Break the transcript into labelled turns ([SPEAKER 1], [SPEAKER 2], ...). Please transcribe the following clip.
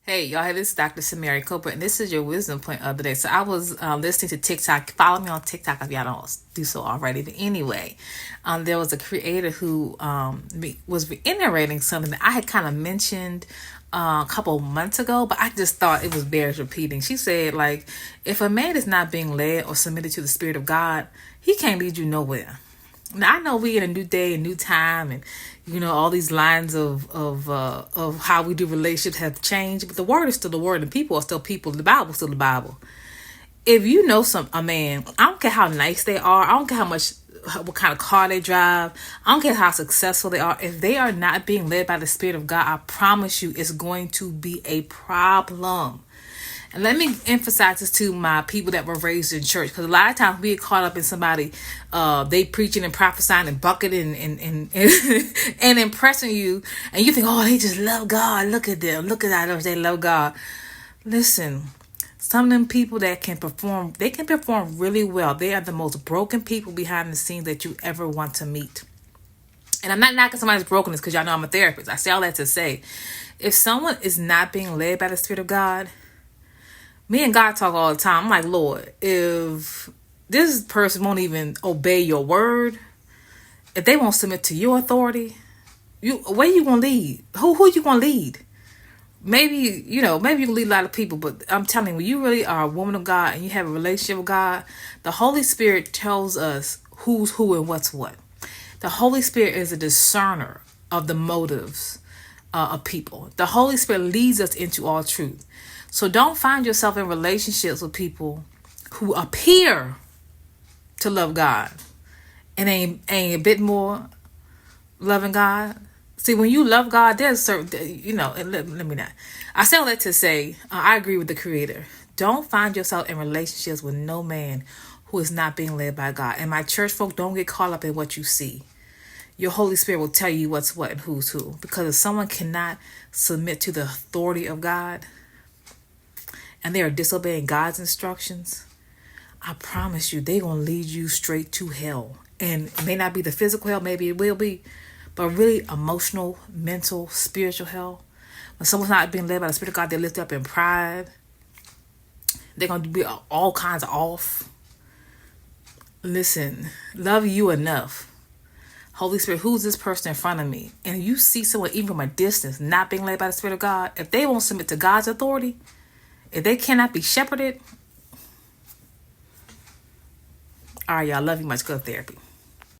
[SPEAKER 1] Hey, y'all, hey, this is Dr. Samari Cooper, and this is your wisdom point of the day. So I was listening to TikTok. Follow me on TikTok if y'all don't do so already. But anyway, there was a creator who was reiterating something that I had kind of mentioned a couple months ago, but I just thought it was bears repeating. She said, like, if a man is not being led or submitted to the Spirit of God, he can't lead you nowhere. Now I know we in a new day, a new time, and all these lines of how we do relationships have changed, but the word is still the word, and people are still people. The Bible is still the Bible. If you know a man, I don't care how nice they are, I don't care what kind of car they drive, I don't care how successful they are. If they are not being led by the Spirit of God, I promise you, it's going to be a problem. And let me emphasize this to my people that were raised in church, because a lot of times we get caught up in somebody, they preaching and prophesying and bucketing and impressing you, and you think, oh, they just love God. Look at them. Look at that. They love God. Listen, some of them people that can perform really well. They are the most broken people behind the scenes that you ever want to meet. And I'm not knocking somebody's brokenness, because y'all know I'm a therapist. I say all that to say, if someone is not being led by the Spirit of God, me and God talk all the time. I'm like, Lord, if this person won't even obey your word, if they won't submit to your authority, where you gonna lead? Who you gonna lead? Maybe you can lead a lot of people, but I'm telling you, when you really are a woman of God and you have a relationship with God, the Holy Spirit tells us who's who and what's what. The Holy Spirit is a discerner of the motives of people. The Holy Spirit leads us into all truth. So don't find yourself in relationships with people who appear to love God and ain't a bit more loving God. See, when you love God, there's certain, let me not. I say all that to say, I agree with the Creator. Don't find yourself in relationships with no man who is not being led by God. And my church folk, don't get caught up in what you see. Your Holy Spirit will tell you what's what and who's who. Because if someone cannot submit to the authority of God, and they are disobeying God's instructions, I promise you, they're going to lead you straight to hell. And it may not be the physical hell, maybe it will be, but really emotional, mental, spiritual hell. When someone's not being led by the Spirit of God, they're lifted up in pride. They're going to be all kinds of off. Listen, love you enough. Holy Spirit, who's this person in front of me? And you see someone even from a distance not being led by the Spirit of God, if they won't submit to God's authority, if they cannot be shepherded, all right, y'all, love you much. Good therapy.